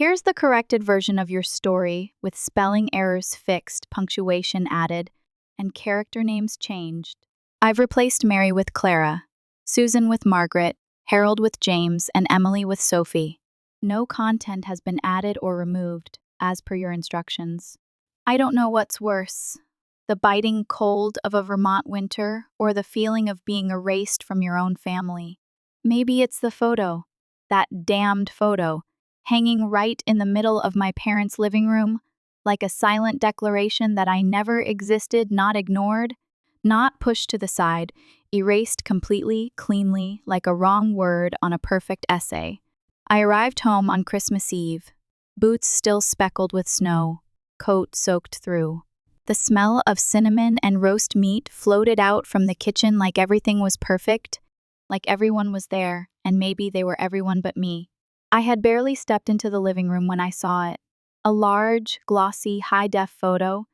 Here's the corrected version of your story with spelling errors fixed, punctuation added, and character names changed. I've replaced Mary with Clara, Susan with Margaret, Harold with James, and Emily with Sophie. No content has been added or removed, as per your instructions. I don't know what's worse, the biting cold of a Vermont winter or the feeling of being erased from your own family. Maybe it's the photo, that damned photo, hanging right in the middle of my parents' living room, like a silent declaration that I never existed, not ignored, not pushed to the side, erased completely, cleanly, like a wrong word on a perfect essay. I arrived home on Christmas Eve, boots still speckled with snow, coat soaked through. The smell of cinnamon and roast meat floated out from the kitchen like everything was perfect, like everyone was there, and maybe they were everyone but me. I had barely stepped into the living room when I saw it. A large, glossy, high-def photo,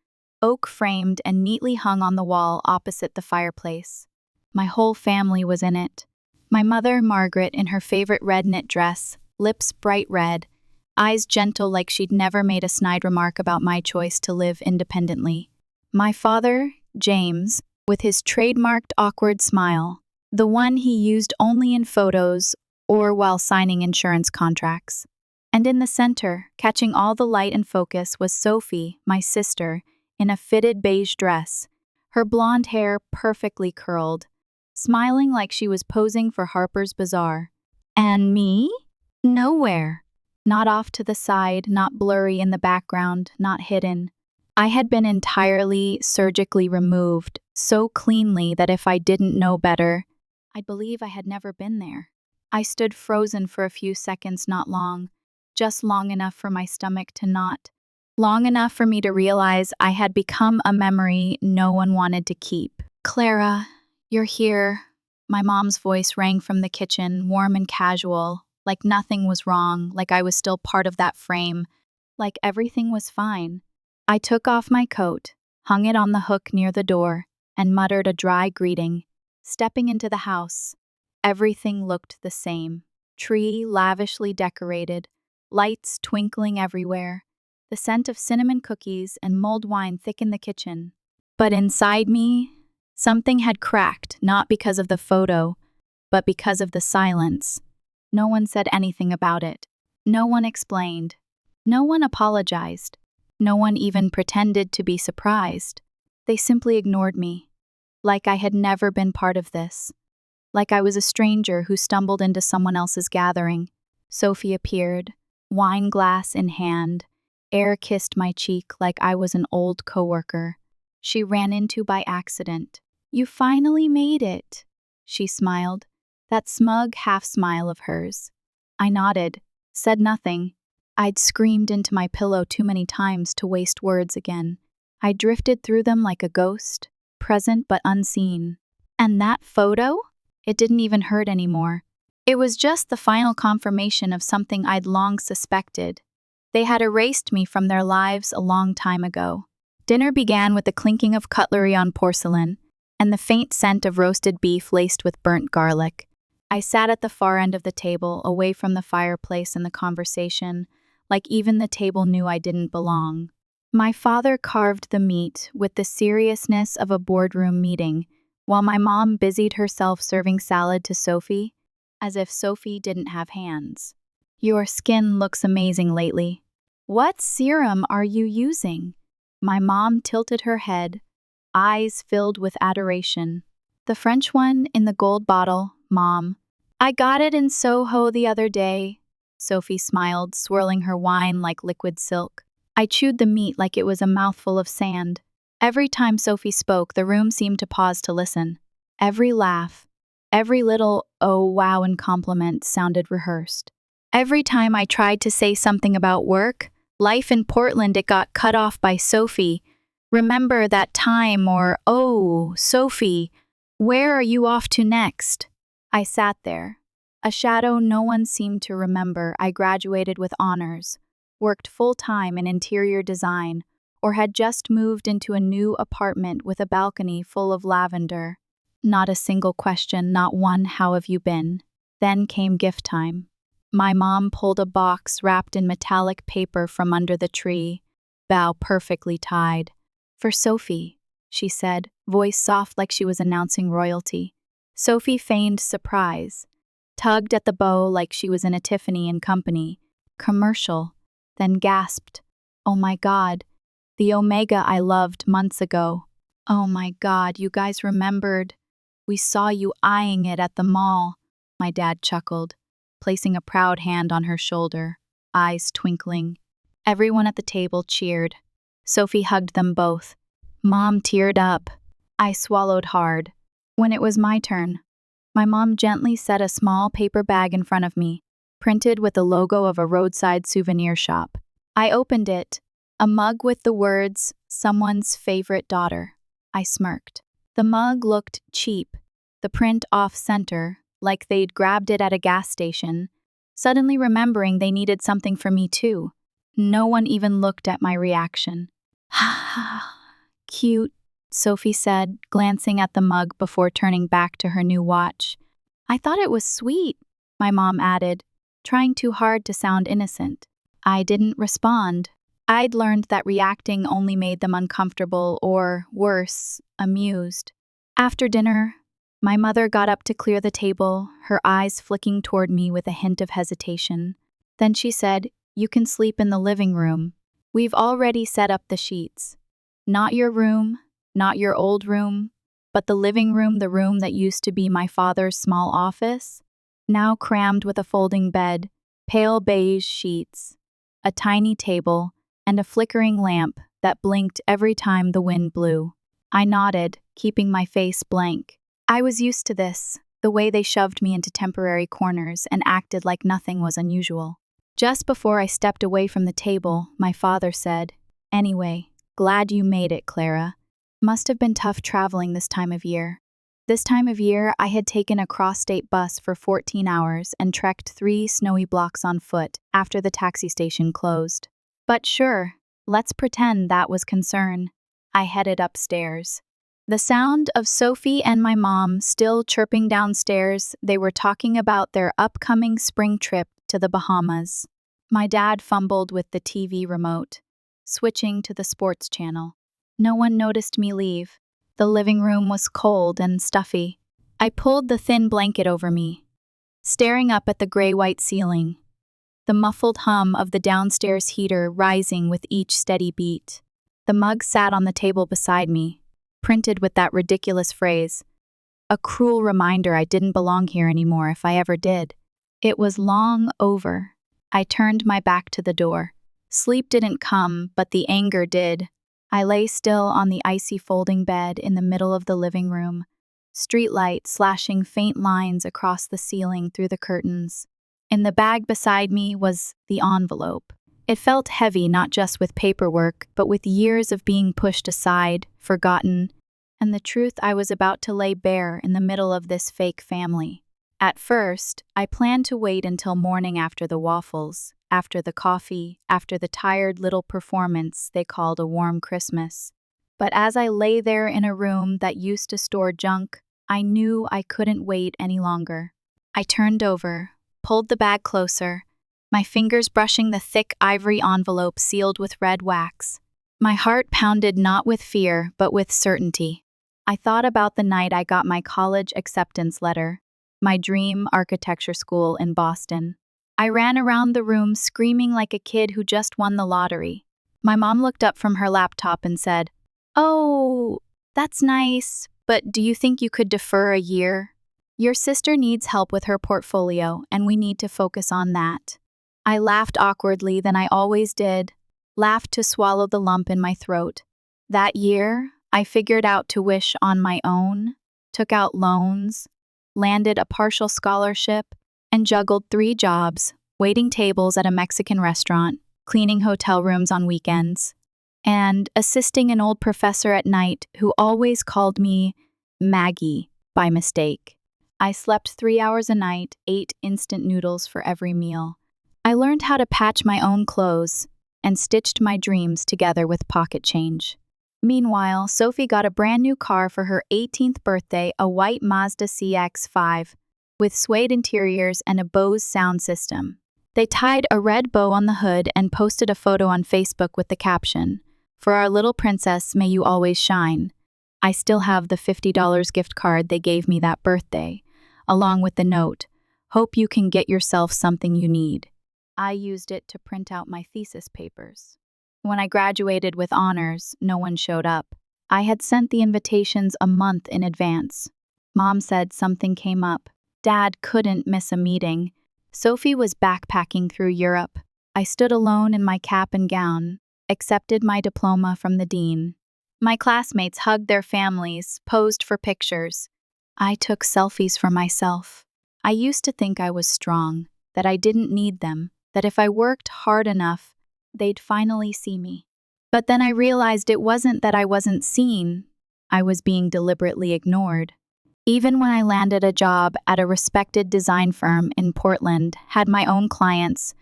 oak-framed and neatly hung on the wall opposite the fireplace. My whole family was in it. My mother, Margaret, in her favorite red knit dress, lips bright red, eyes gentle like she'd never made a snide remark about my choice to live independently. My father, James, with his trademarked awkward smile, the one he used only in photos or while signing insurance contracts. And in the center, catching all the light and focus, was Sophie, my sister, in a fitted beige dress, her blonde hair perfectly curled, smiling like she was posing for Harper's Bazaar. And me? Nowhere. Not off to the side, not blurry in the background, not hidden. I had been entirely, surgically removed, so cleanly that if I didn't know better, I'd believe I had never been there. I stood frozen for a few seconds, not long, just long enough for my stomach to knot, long enough for me to realize I had become a memory no one wanted to keep. "Clara, you're here." My mom's voice rang from the kitchen, warm and casual, like nothing was wrong, like I was still part of that frame, like everything was fine. I took off my coat, hung it on the hook near the door, and muttered a dry greeting. Stepping into the house, everything looked the same. Tree lavishly decorated, lights twinkling everywhere. The scent of cinnamon cookies and mulled wine thickened the kitchen. But inside me, something had cracked, not because of the photo, but because of the silence. No one said anything about it. No one explained. No one apologized. No one even pretended to be surprised. They simply ignored me, like I had never been part of this. Like I was a stranger who stumbled into someone else's gathering. Sophie appeared, wine glass in hand. Air kissed my cheek like I was an old coworker she ran into by accident. "You finally made it," she smiled, that smug half-smile of hers. I nodded, said nothing. I'd screamed into my pillow too many times to waste words again. I drifted through them like a ghost, present but unseen. And that photo? It didn't even hurt anymore. It was just the final confirmation of something I'd long suspected. They had erased me from their lives a long time ago. Dinner began with the clinking of cutlery on porcelain and the faint scent of roasted beef laced with burnt garlic. I sat at the far end of the table, away from the fireplace and the conversation, like even the table knew I didn't belong. My father carved the meat with the seriousness of a boardroom meeting, while my mom busied herself serving salad to Sophie, as if Sophie didn't have hands. "Your skin looks amazing lately. What serum are you using?" My mom tilted her head, eyes filled with adoration. "The French one in the gold bottle, Mom. I got it in Soho the other day." Sophie smiled, swirling her wine like liquid silk. I chewed the meat like it was a mouthful of sand. Every time Sophie spoke, the room seemed to pause to listen. Every laugh, every little "oh wow" and compliment sounded rehearsed. Every time I tried to say something about work, life in Portland, it got cut off by Sophie. "Remember that time," or "Oh, Sophie, where are you off to next?" I sat there, a shadow no one seemed to remember. I graduated with honors, worked full-time in interior design, or had just moved into a new apartment with a balcony full of lavender. Not a single question, not one "how have you been?" Then came gift time. My mom pulled a box wrapped in metallic paper from under the tree, bow perfectly tied. "For Sophie," she said, voice soft like she was announcing royalty. Sophie feigned surprise, tugged at the bow like she was in a Tiffany and Company commercial, then gasped, "Oh my God, the Omega I loved months ago. Oh my God, you guys remembered. We saw you eyeing it at the mall," my dad chuckled, placing a proud hand on her shoulder, eyes twinkling. Everyone at the table cheered. Sophie hugged them both. Mom teared up. I swallowed hard. When it was my turn, my mom gently set a small paper bag in front of me, printed with the logo of a roadside souvenir shop. I opened it, a mug with the words, "Someone's favorite daughter." I smirked. The mug looked cheap, the print off-center, like they'd grabbed it at a gas station, suddenly remembering they needed something for me too. No one even looked at my reaction. "Cute," Sophie said, glancing at the mug before turning back to her new watch. "I thought it was sweet," my mom added, trying too hard to sound innocent. I didn't respond. I'd learned that reacting only made them uncomfortable or, worse, amused. After dinner, my mother got up to clear the table, her eyes flicking toward me with a hint of hesitation. Then she said, "You can sleep in the living room. We've already set up the sheets. Not your room, not your old room, but the living room, the room that used to be my father's small office, now crammed with a folding bed, pale beige sheets, a tiny table, and a flickering lamp that blinked every time the wind blew." I nodded, keeping my face blank. I was used to this, the way they shoved me into temporary corners and acted like nothing was unusual. Just before I stepped away from the table, my father said, "Anyway, glad you made it, Clara. Must have been tough traveling this time of year." This time of year, I had taken a cross-state bus for 14 hours and trekked 3 snowy blocks on foot after the taxi station closed. But sure, let's pretend that was concern. I headed upstairs. The sound of Sophie and my mom still chirping downstairs, they were talking about their upcoming spring trip to the Bahamas. My dad fumbled with the TV remote, switching to the sports channel. No one noticed me leave. The living room was cold and stuffy. I pulled the thin blanket over me, staring up at the gray-white ceiling, the muffled hum of the downstairs heater rising with each steady beat. The mug sat on the table beside me, printed with that ridiculous phrase, a cruel reminder I didn't belong here anymore if I ever did. It was long over. I turned my back to the door. Sleep didn't come, but the anger did. I lay still on the icy folding bed in the middle of the living room, streetlight slashing faint lines across the ceiling through the curtains. In the bag beside me was the envelope. It felt heavy not just with paperwork, but with years of being pushed aside, forgotten, and the truth I was about to lay bare in the middle of this fake family. At first, I planned to wait until morning after the waffles, after the coffee, after the tired little performance they called a warm Christmas. But as I lay there in a room that used to store junk, I knew I couldn't wait any longer. I turned over, pulled the bag closer, my fingers brushing the thick ivory envelope sealed with red wax. My heart pounded not with fear, but with certainty. I thought about the night I got my college acceptance letter, my dream architecture school in Boston. I ran around the room screaming like a kid who just won the lottery. My mom looked up from her laptop and said, "Oh, that's nice, but do you think you could defer a year? Your sister needs help with her portfolio, and we need to focus on that." I laughed awkwardly than I always did, laughed to swallow the lump in my throat. That year, I figured out to wish on my own, took out loans, landed a partial scholarship, and juggled 3 jobs, waiting tables at a Mexican restaurant, cleaning hotel rooms on weekends, and assisting an old professor at night who always called me Maggie by mistake. I slept 3 hours a night, ate instant noodles for every meal. I learned how to patch my own clothes and stitched my dreams together with pocket change. Meanwhile, Sophie got a brand new car for her 18th birthday, a white Mazda CX-5. with suede interiors and a Bose sound system. They tied a red bow on the hood and posted a photo on Facebook with the caption, "For our little princess, may you always shine." I still have the $50 gift card they gave me that birthday, along with the note, "Hope you can get yourself something you need." I used it to print out my thesis papers. When I graduated with honors, no one showed up. I had sent the invitations a month in advance. Mom said something came up. Dad couldn't miss a meeting. Sophie was backpacking through Europe. I stood alone in my cap and gown, accepted my diploma from the dean. My classmates hugged their families, posed for pictures. I took selfies for myself. I used to think I was strong, that I didn't need them, that if I worked hard enough, they'd finally see me. But then I realized it wasn't that I wasn't seen. I was being deliberately ignored. Even when I landed a job at a respected design firm in Portland, had my own clients,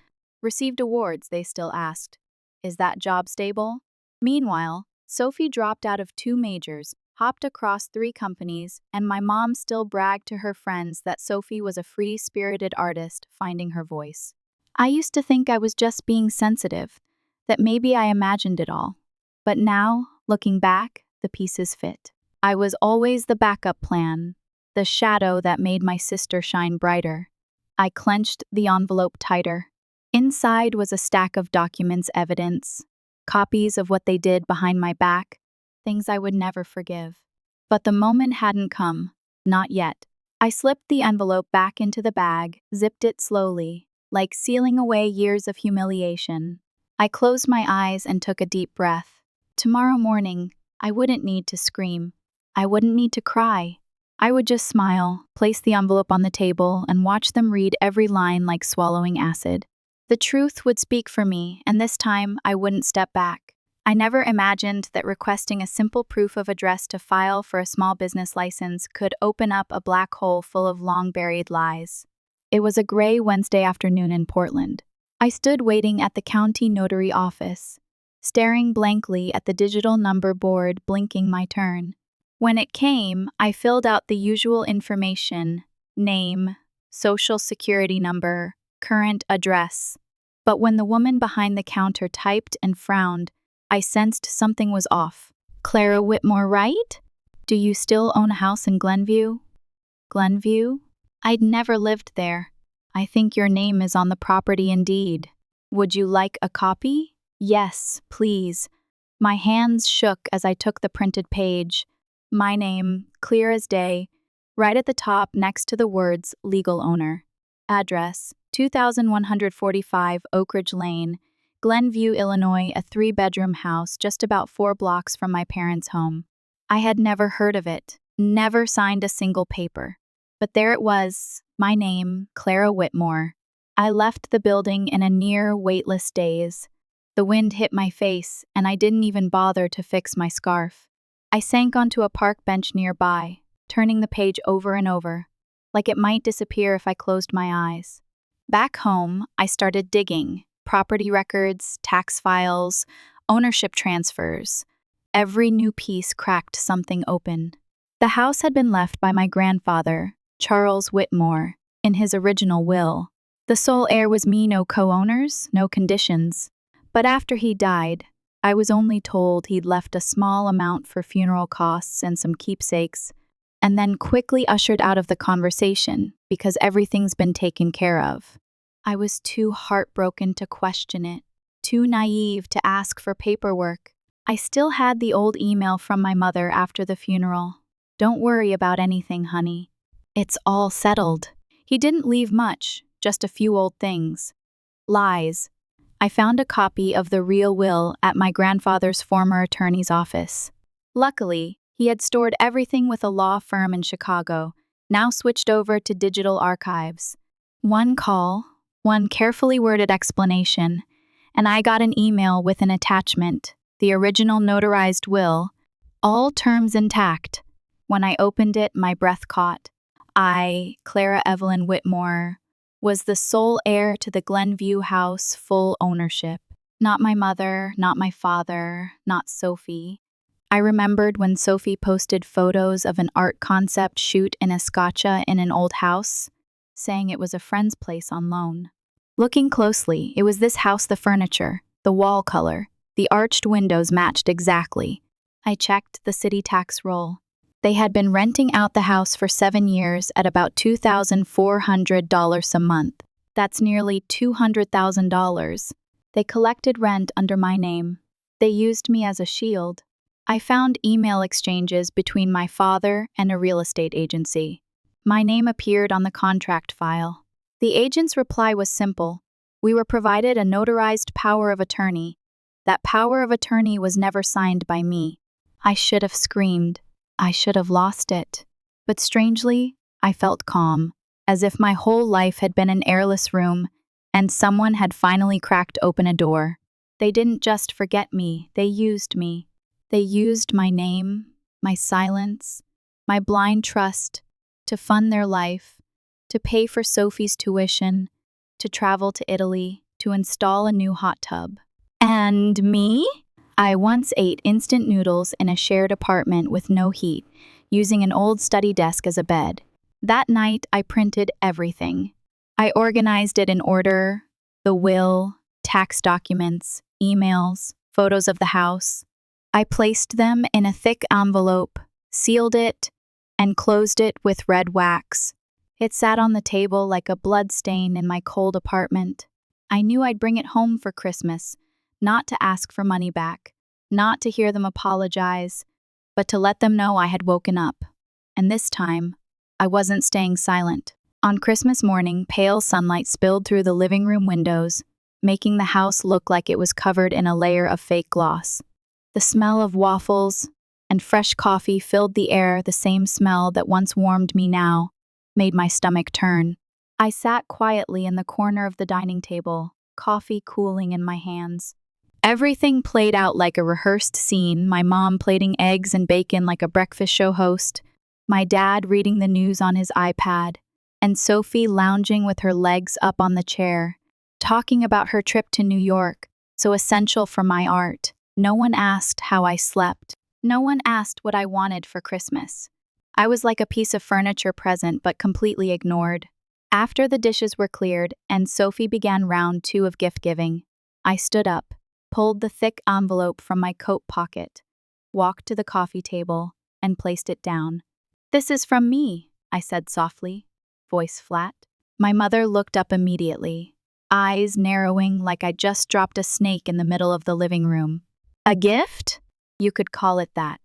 received awards, they still asked, "Is that job stable?" Meanwhile, Sophie dropped out of 2 majors, hopped across 3 companies, and my mom still bragged to her friends that Sophie was a free-spirited artist finding her voice. I used to think I was just being sensitive, that maybe I imagined it all. But now, looking back, the pieces fit. I was always the backup plan, the shadow that made my sister shine brighter. I clenched the envelope tighter. Inside was a stack of documents, evidence, copies of what they did behind my back, things I would never forgive. But the moment hadn't come, not yet. I slipped the envelope back into the bag, zipped it slowly, like sealing away years of humiliation. I closed my eyes and took a deep breath. Tomorrow morning, I wouldn't need to scream. I wouldn't need to cry. I would just smile, place the envelope on the table, and watch them read every line like swallowing acid. The truth would speak for me, and this time I wouldn't step back. I never imagined that requesting a simple proof of address to file for a small business license could open up a black hole full of long-buried lies. It was a gray Wednesday afternoon in Portland. I stood waiting at the county notary office, staring blankly at the digital number board blinking my turn. When it came, I filled out the usual information: name, social security number, current address. But when the woman behind the counter typed and frowned, I sensed something was off. "Clara Whitmore, right? Do you still own a house in Glenview?" Glenview? I'd never lived there. "I think your name is on the property indeed. Would you like a copy?" "Yes, please." My hands shook as I took the printed page. My name, clear as day, right at the top next to the words legal owner. Address, 2145 Oak Ridge Lane, Glenview, Illinois, a 3-bedroom house just about 4 blocks from my parents' home. I had never heard of it, never signed a single paper. But there it was, my name, Clara Whitmore. I left the building in a near weightless daze. The wind hit my face, and I didn't even bother to fix my scarf. I sank onto a park bench nearby, turning the page over and over, like it might disappear if I closed my eyes. Back home, I started digging. Property records, tax files, ownership transfers. Every new piece cracked something open. The house had been left by my grandfather, Charles Whitmore, in his original will. The sole heir was me, no co-owners, no conditions. But after he died, I was only told he'd left a small amount for funeral costs and some keepsakes, and then quickly ushered out of the conversation because everything's been taken care of. I was too heartbroken to question it, too naive to ask for paperwork. I still had the old email from my mother after the funeral. "Don't worry about anything, honey. It's all settled." He didn't leave much, just a few old things. Lies. I found a copy of the real will at my grandfather's former attorney's office. Luckily, he had stored everything with a law firm in Chicago, now switched over to digital archives. One call, one carefully worded explanation, and I got an email with an attachment, the original notarized will, all terms intact. When I opened it, my breath caught. I, Clara Evelyn Whitmore, was the sole heir to the Glenview house, full ownership. Not my mother, not my father, not Sophie. I remembered when Sophie posted photos of an art concept shoot in Escotcha in an old house. saying it was a friend's place on loan. Looking closely, it was this house, the furniture, the wall color, the arched windows matched exactly. I checked the city tax roll. They had been renting out the house for 7 years at about $2,400 a month. That's nearly $200,000. They collected rent under my name. They used me as a shield. I found email exchanges between my father and a real estate agency. My name appeared on the contract file. The agent's reply was simple. We were provided a notarized power of attorney. That power of attorney was never signed by me. I should have screamed. I should have lost it. But strangely, I felt calm, as if my whole life had been an airless room, and someone had finally cracked open a door. They didn't just forget me, they used me. They used my name, my silence, my blind trust, to fund their life, to pay for Sophie's tuition, to travel to Italy, to install a new hot tub. And me? I once ate instant noodles in a shared apartment with no heat, using an old study desk as a bed. That night, I printed everything. I organized it in order: the will, tax documents, emails, photos of the house. I placed them in a thick envelope, sealed it, and closed it with red wax. It sat on the table like a blood stain in my cold apartment. I knew I'd bring it home for Christmas, not to ask for money back, not to hear them apologize, but to let them know I had woken up. And this time, I wasn't staying silent. On Christmas morning, pale sunlight spilled through the living room windows, making the house look like it was covered in a layer of fake gloss. The smell of waffles and fresh coffee filled the air, the same smell that once warmed me now made my stomach turn. I sat quietly in the corner of the dining table, coffee cooling in my hands. Everything played out like a rehearsed scene, my mom plating eggs and bacon like a breakfast show host, my dad reading the news on his iPad, and Sophie lounging with her legs up on the chair, talking about her trip to New York, so essential for my art. No one asked how I slept. No one asked what I wanted for Christmas. I was like a piece of furniture present but completely ignored. After the dishes were cleared and Sophie began round 2 of gift-giving, I stood up, pulled the thick envelope from my coat pocket, walked to the coffee table, and placed it down. "This is from me," I said softly, voice flat. My mother looked up immediately, eyes narrowing like I'd just dropped a snake in the middle of the living room. "A gift? You could call it that.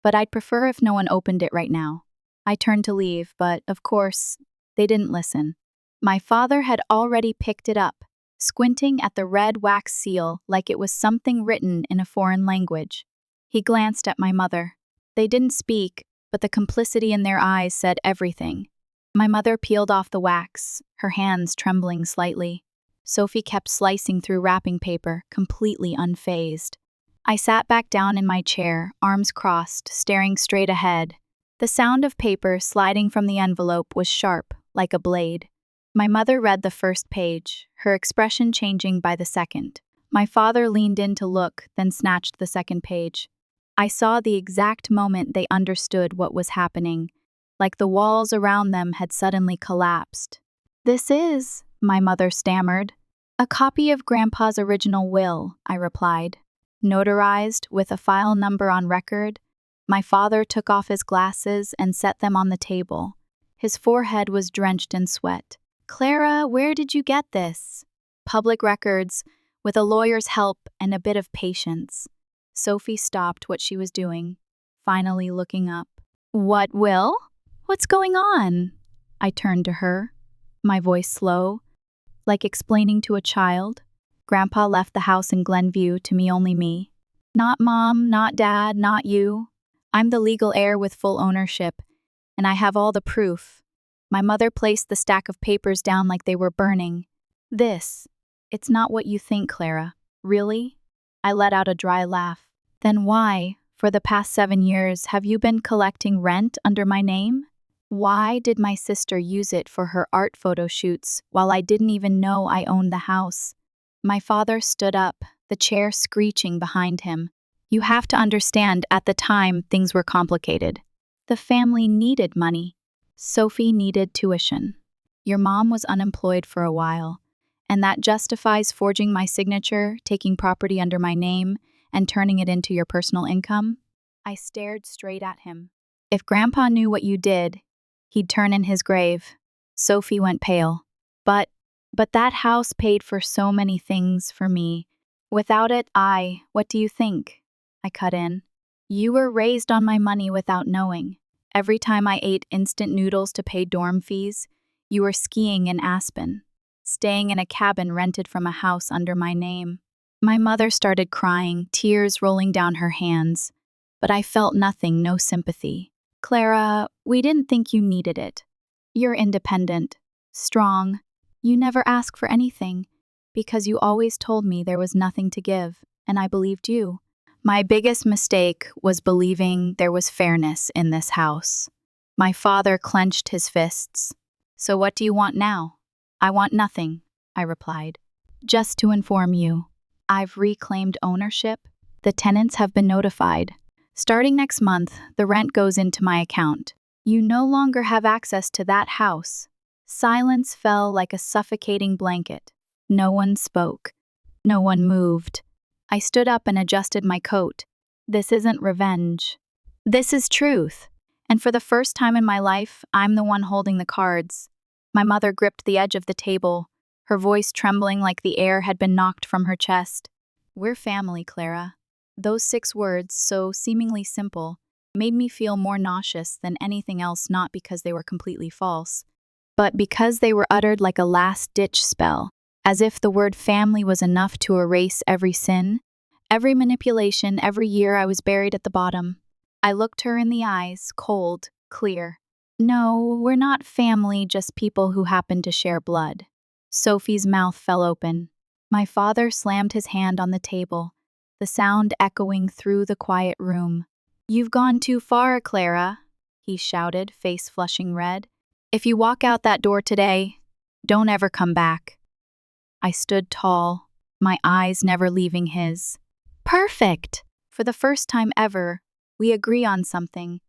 But I'd prefer if no one opened it right now." I turned to leave, but, of course, they didn't listen. My father had already picked it up, squinting at the red wax seal like it was something written in a foreign language. He glanced at my mother. They didn't speak, but the complicity in their eyes said everything. My mother peeled off the wax, her hands trembling slightly. Sophie kept slicing through wrapping paper, completely unfazed. I sat back down in my chair, arms crossed, staring straight ahead. The sound of paper sliding from the envelope was sharp, like a blade. My mother read the first page, her expression changing by the second. My father leaned in to look, then snatched the second page. I saw the exact moment they understood what was happening, like the walls around them had suddenly collapsed. "This is," my mother stammered. "A copy of Grandpa's original will," I replied. "Notarized, with a file number on record." My father took off his glasses and set them on the table. His forehead was drenched in sweat. "Clara, where did you get this?" "Public records, with a lawyer's help and a bit of patience." Sophie stopped what she was doing, finally looking up. "What will? What's going on?" I turned to her, my voice slow, like explaining to a child. "Grandpa left the house in Glenview to me, only me. Not Mom, not Dad, not you. I'm the legal heir with full ownership, and I have all the proof." My mother placed the stack of papers down like they were burning. It's not what you think, Clara." "Really?" I let out a dry laugh. "Then why, for the past 7 years, have you been collecting rent under my name? Why did my sister use it for her art photo shoots while I didn't even know I owned the house?" My father stood up, the chair screeching behind him. "You have to understand, at the time, things were complicated. The family needed money. Sophie needed tuition. Your mom was unemployed for a while, and that justifies forging my signature, taking property under my name, and turning it into your personal income?" I stared straight at him. "If Grandpa knew what you did, he'd turn in his grave." Sophie went pale. But that house paid for so many things for me. Without it, what do you think?" I cut in. "You were raised on my money without knowing. Every time I ate instant noodles to pay dorm fees, you were skiing in Aspen, staying in a cabin rented from a house under my name." My mother started crying, tears rolling down her hands, but I felt nothing, no sympathy. "Clara, we didn't think you needed it. You're independent, strong. You never ask for anything, because you always told me there was nothing to give, and I believed you. My biggest mistake was believing there was fairness in this house." My father clenched his fists. "So what do you want now?" "I want nothing," I replied. "Just to inform you, I've reclaimed ownership. The tenants have been notified. Starting next month, the rent goes into my account. You no longer have access to that house." Silence fell like a suffocating blanket. No one spoke. No one moved. I stood up and adjusted my coat. This isn't revenge. This is truth. And for the first time in my life, I'm the one holding the cards. My mother gripped the edge of the table, her voice trembling like the air had been knocked from her chest. "We're family, Clara." Those 6 words, so seemingly simple, made me feel more nauseous than anything else, not because they were completely false, but because they were uttered like a last-ditch spell, as if the word family was enough to erase every sin, every manipulation, every year I was buried at the bottom. I looked her in the eyes, cold, clear. "No, we're not family, just people who happen to share blood." Sophie's mouth fell open. My father slammed his hand on the table, the sound echoing through the quiet room. "You've gone too far, Clara," he shouted, face flushing red. "If you walk out that door today, don't ever come back." I stood tall, my eyes never leaving his. "Perfect!" For the first time ever, we agree on something.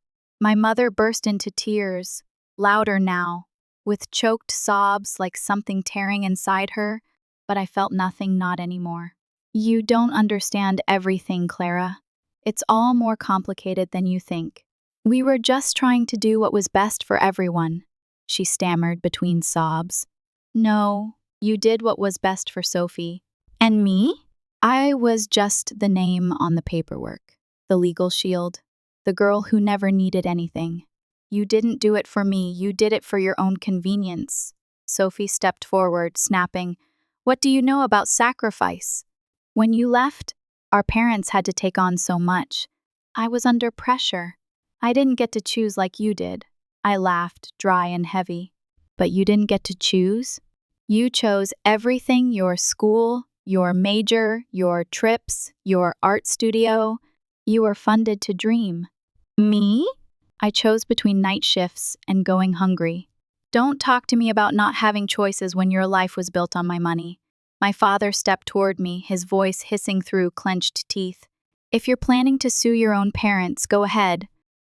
My mother burst into tears, louder now, with choked sobs like something tearing inside her, but I felt nothing, not anymore. "You don't understand everything, Clara. It's all more complicated than you think. We were just trying to do what was best for everyone," she stammered between sobs. "No, you did what was best for Sophie. And me? I was just the name on the paperwork, the legal shield, the girl who never needed anything. You didn't do it for me, you did it for your own convenience." Sophie stepped forward, snapping, "What do you know about sacrifice? When you left, our parents had to take on so much. I was under pressure. I didn't get to choose like you did." I laughed, dry and heavy. "But you didn't get to choose? You chose everything: your school, your major, your trips, your art studio. You were funded to dream. Me? I chose between night shifts and going hungry. Don't talk to me about not having choices when your life was built on my money." My father stepped toward me, his voice hissing through clenched teeth. "If you're planning to sue your own parents, go ahead,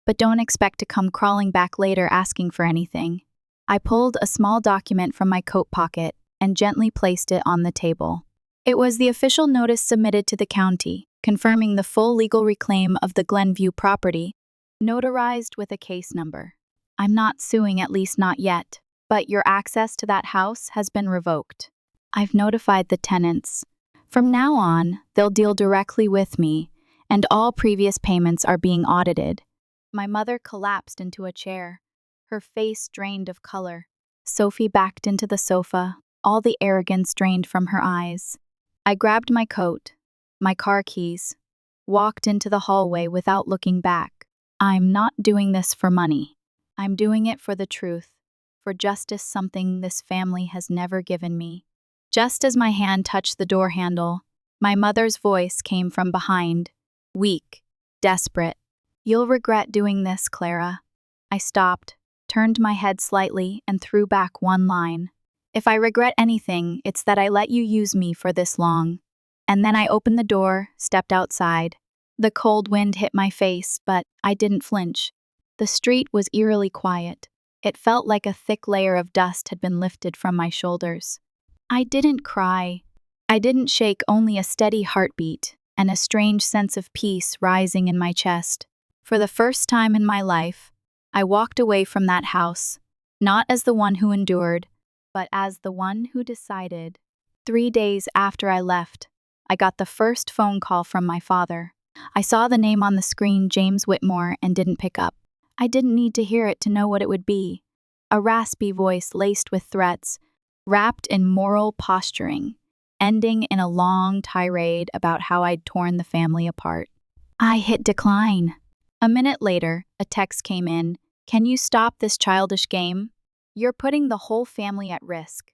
but don't expect to come crawling back later asking for anything." I pulled a small document from my coat pocket and gently placed it on the table. It was the official notice submitted to the county, confirming the full legal reclaim of the Glenview property, notarized with a case number. "I'm not suing, at least not yet, but your access to that house has been revoked. I've notified the tenants. From now on, they'll deal directly with me, and all previous payments are being audited." My mother collapsed into a chair, her face drained of color. Sophie backed into the sofa, all the arrogance drained from her eyes. I grabbed my coat, my car keys, walked into the hallway without looking back. "I'm not doing this for money. I'm doing it for the truth, for justice, something this family has never given me." Just as my hand touched the door handle, my mother's voice came from behind, weak, desperate. "You'll regret doing this, Clara." I stopped, turned my head slightly, and threw back one line. "If I regret anything, it's that I let you use me for this long." And then I opened the door, stepped outside. The cold wind hit my face, but I didn't flinch. The street was eerily quiet, It felt like a thick layer of dust had been lifted from my shoulders. I didn't cry. I didn't shake, only a steady heartbeat and a strange sense of peace rising in my chest. For the first time in my life, I walked away from that house, not as the one who endured, but as the one who decided. 3 days after I left, I got the first phone call from my father. I saw the name on the screen, James Whitmore, and didn't pick up. I didn't need to hear it to know what it would be. A raspy voice laced with threats, wrapped in moral posturing, ending in a long tirade about how I'd torn the family apart. I hit decline. A minute later, a text came in. "Can you stop this childish game? You're putting the whole family at risk."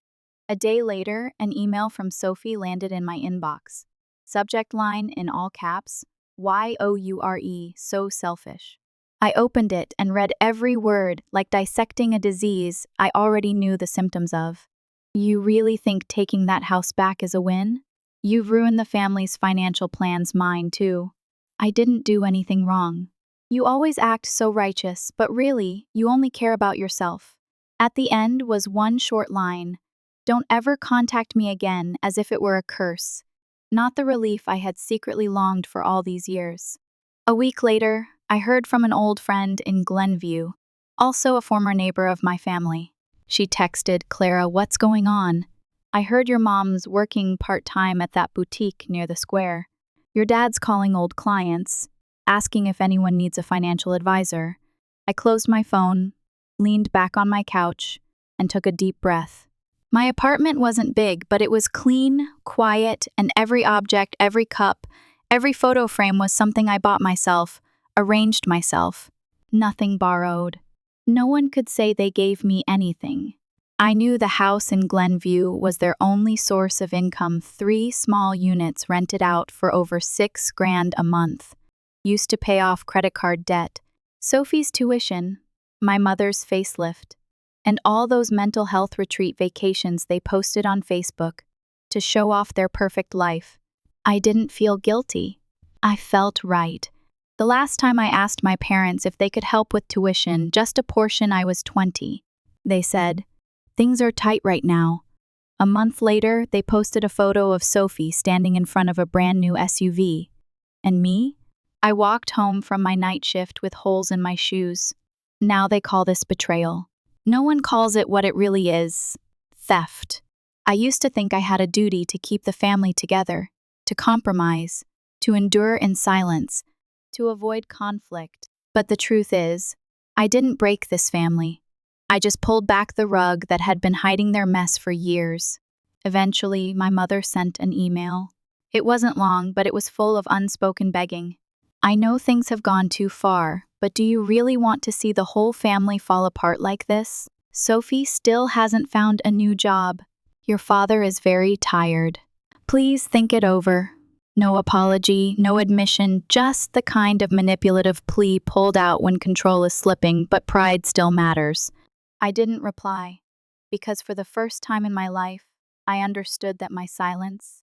A day later, an email from Sophie landed in my inbox. Subject line in all caps, "YOURE, so selfish." I opened it and read every word, like dissecting a disease I already knew the symptoms of. "You really think taking that house back is a win? You've ruined the family's financial plans, mine too. I didn't do anything wrong. You always act so righteous, but really, you only care about yourself." At the end was one short line, "Don't ever contact me again," as if it were a curse. Not the relief I had secretly longed for all these years. A week later, I heard from an old friend in Glenview, also a former neighbor of my family. She texted, "Clara, what's going on? I heard your mom's working part-time at that boutique near the square. Your dad's calling old clients, asking if anyone needs a financial advisor." I closed my phone, leaned back on my couch, and took a deep breath. My apartment wasn't big, but it was clean, quiet, and every object, every cup, every photo frame was something I bought myself, arranged myself. Nothing borrowed. No one could say they gave me anything. I knew the house in Glenview was their only source of income, 3 small units rented out for over $6,000 a month. Used to pay off credit card debt, Sophie's tuition, my mother's facelift, and all those mental health retreat vacations they posted on Facebook to show off their perfect life. I didn't feel guilty. I felt right. The last time I asked my parents if they could help with tuition, just a portion, I was 20. They said, "Things are tight right now." A month later, they posted a photo of Sophie standing in front of a brand new SUV. And me? I walked home from my night shift with holes in my shoes. Now they call this betrayal. No one calls it what it really is: theft. I used to think I had a duty to keep the family together, to compromise, to endure in silence, to avoid conflict. But the truth is, I didn't break this family. I just pulled back the rug that had been hiding their mess for years. Eventually, my mother sent an email. It wasn't long, but it was full of unspoken begging. "I know things have gone too far, but do you really want to see the whole family fall apart like this? Sophie still hasn't found a new job. Your father is very tired. Please think it over." No apology, no admission, just the kind of manipulative plea pulled out when control is slipping, but pride still matters. I didn't reply, because for the first time in my life, I understood that my silence,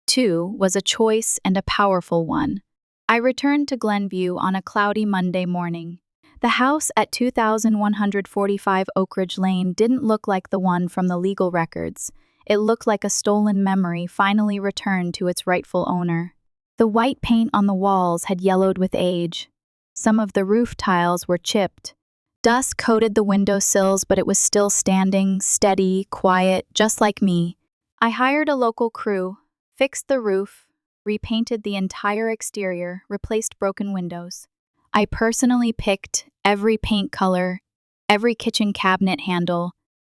too, was a choice and a powerful one. I returned to Glenview on a cloudy Monday morning. The house at 2145 Oak Ridge Lane didn't look like the one from the legal records. It looked like a stolen memory finally returned to its rightful owner. The white paint on the walls had yellowed with age. Some of the roof tiles were chipped. Dust coated the windowsills, but it was still standing, steady, quiet, just like me. I hired a local crew, fixed the roof, repainted the entire exterior, replaced broken windows. I personally picked every paint color, every kitchen cabinet handle,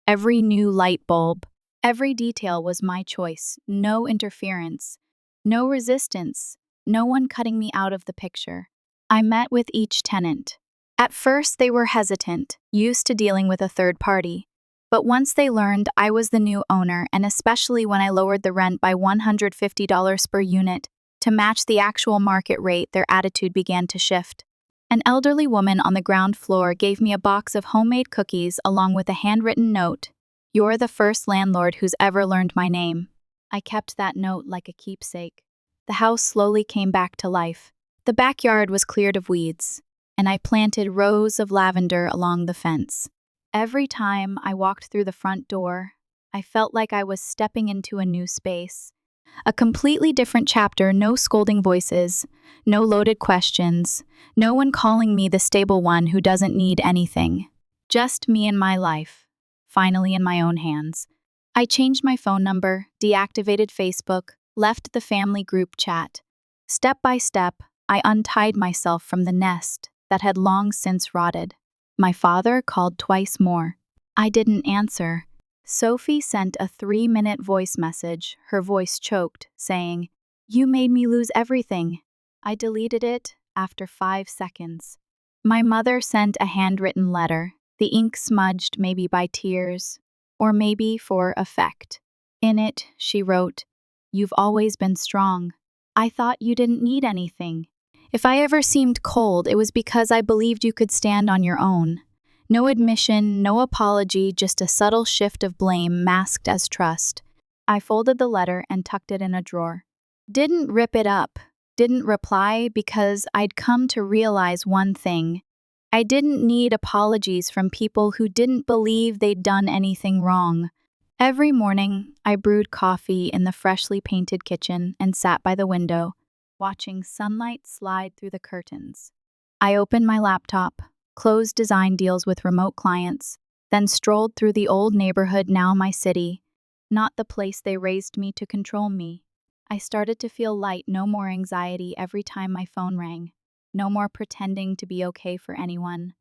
every new light bulb. Every detail was my choice, no interference, no resistance, no one cutting me out of the picture. I met with each tenant. At first, they were hesitant, used to dealing with a third party. But once they learned I was the new owner, and especially when I lowered the rent by $150 per unit to match the actual market rate, their attitude began to shift. An elderly woman on the ground floor gave me a box of homemade cookies along with a handwritten note. "You're the first landlord who's ever learned my name." I kept that note like a keepsake. The house slowly came back to life. The backyard was cleared of weeds, and I planted rows of lavender along the fence. Every time I walked through the front door, I felt like I was stepping into a new space. A completely different chapter, no scolding voices, no loaded questions, no one calling me the stable one who doesn't need anything. Just me and my life, finally in my own hands. I changed my phone number, deactivated Facebook, left the family group chat. Step by step, I untied myself from the nest that had long since rotted. My father called twice more. I didn't answer. Sophie sent a 3-minute voice message, her voice choked, saying, "You made me lose everything." I deleted it after 5 seconds. My mother sent a handwritten letter, the ink smudged maybe by tears, or maybe for effect. In it, she wrote, "You've always been strong. I thought you didn't need anything. If I ever seemed cold, it was because I believed you could stand on your own." No admission, no apology, just a subtle shift of blame masked as trust. I folded the letter and tucked it in a drawer. Didn't rip it up, didn't reply because I'd come to realize one thing. I didn't need apologies from people who didn't believe they'd done anything wrong. Every morning, I brewed coffee in the freshly painted kitchen and sat by the window, watching sunlight slide through the curtains. I opened my laptop, closed design deals with remote clients, then strolled through the old neighborhood, now my city, not the place they raised me to control me. I started to feel light, no more anxiety every time my phone rang, no more pretending to be okay for anyone,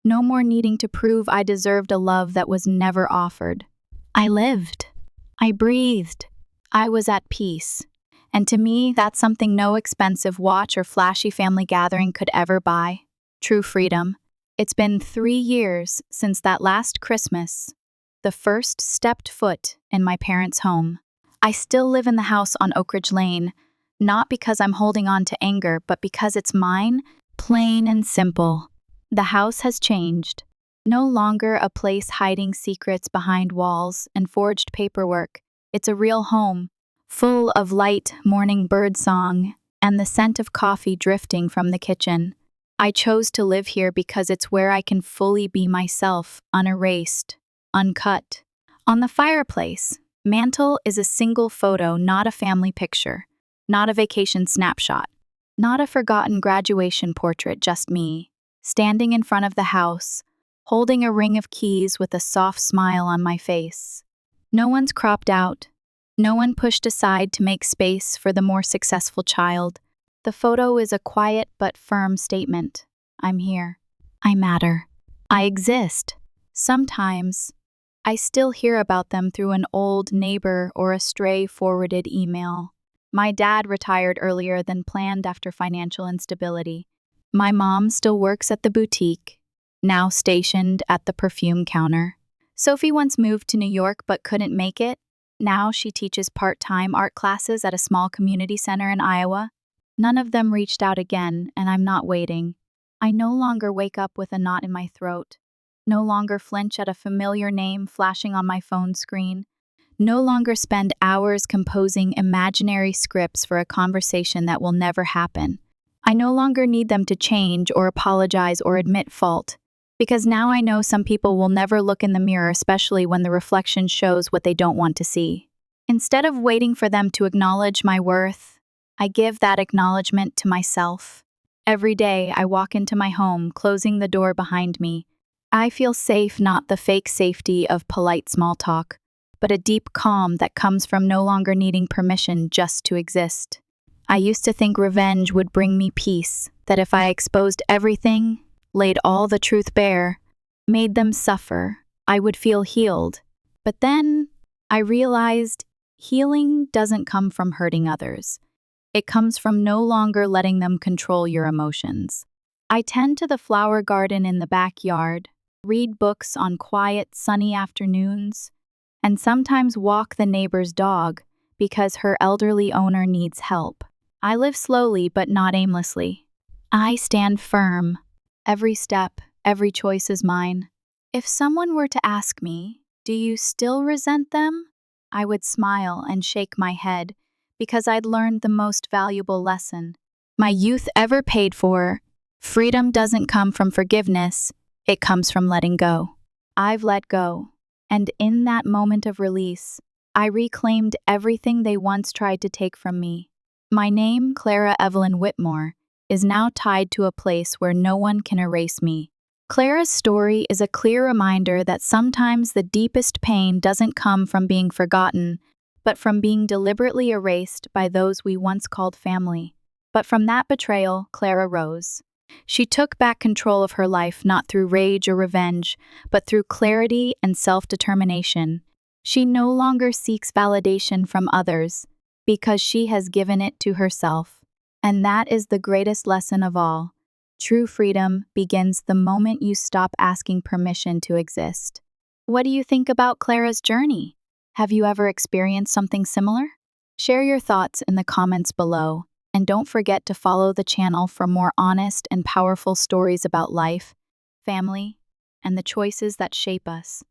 no more needing to prove I deserved a love that was never offered. I lived. I breathed. I was at peace. And to me, that's something no expensive watch or flashy family gathering could ever buy. True freedom. It's been 3 years since that last Christmas, the first stepped foot in my parents' home. I still live in the house on Oak Ridge Lane, not because I'm holding on to anger, but because it's mine, plain and simple. The house has changed. No longer a place hiding secrets behind walls and forged paperwork. It's a real home, full of light morning birdsong and the scent of coffee drifting from the kitchen. I chose to live here because it's where I can fully be myself, unerased, uncut. On the fireplace, mantle is a single photo, not a family picture, not a vacation snapshot, not a forgotten graduation portrait, just me, standing in front of the house, holding a ring of keys with a soft smile on my face. No one's cropped out. No one pushed aside to make space for the more successful child. The photo is a quiet but firm statement. I'm here. I matter. I exist. Sometimes, I still hear about them through an old neighbor or a stray forwarded email. My dad retired earlier than planned after financial instability. My mom still works at the boutique, now stationed at the perfume counter. Sophie once moved to New York but couldn't make it. Now she teaches part-time art classes at a small community center in Iowa. None of them reached out again, and I'm not waiting. I no longer wake up with a knot in my throat. No longer flinch at a familiar name flashing on my phone screen. No longer spend hours composing imaginary scripts for a conversation that will never happen. I no longer need them to change or apologize or admit fault, because now I know some people will never look in the mirror, especially when the reflection shows what they don't want to see. Instead of waiting for them to acknowledge my worth, I give that acknowledgement to myself. Every day I walk into my home, closing the door behind me. I feel safe, not the fake safety of polite small talk, but a deep calm that comes from no longer needing permission just to exist. I used to think revenge would bring me peace, that if I exposed everything, laid all the truth bare, made them suffer, I would feel healed. But then I realized healing doesn't come from hurting others. It comes from no longer letting them control your emotions. I tend to the flower garden in the backyard, read books on quiet, sunny afternoons, and sometimes walk the neighbor's dog because her elderly owner needs help. I live slowly but not aimlessly. I stand firm. Every step, every choice is mine. If someone were to ask me, "Do you still resent them?" I would smile and shake my head, because I'd learned the most valuable lesson my youth ever paid for. Freedom doesn't come from forgiveness, it comes from letting go. I've let go. And in that moment of release, I reclaimed everything they once tried to take from me. My name, Clara Evelyn Whitmore, is now tied to a place where no one can erase me. Clara's story is a clear reminder that sometimes the deepest pain doesn't come from being forgotten, but from being deliberately erased by those we once called family. But from that betrayal, Clara rose. She took back control of her life not through rage or revenge, but through clarity and self-determination. She no longer seeks validation from others because she has given it to herself. And that is the greatest lesson of all. True freedom begins the moment you stop asking permission to exist. What do you think about Clara's journey? Have you ever experienced something similar? Share your thoughts in the comments below, and don't forget to follow the channel for more honest and powerful stories about life, family, and the choices that shape us.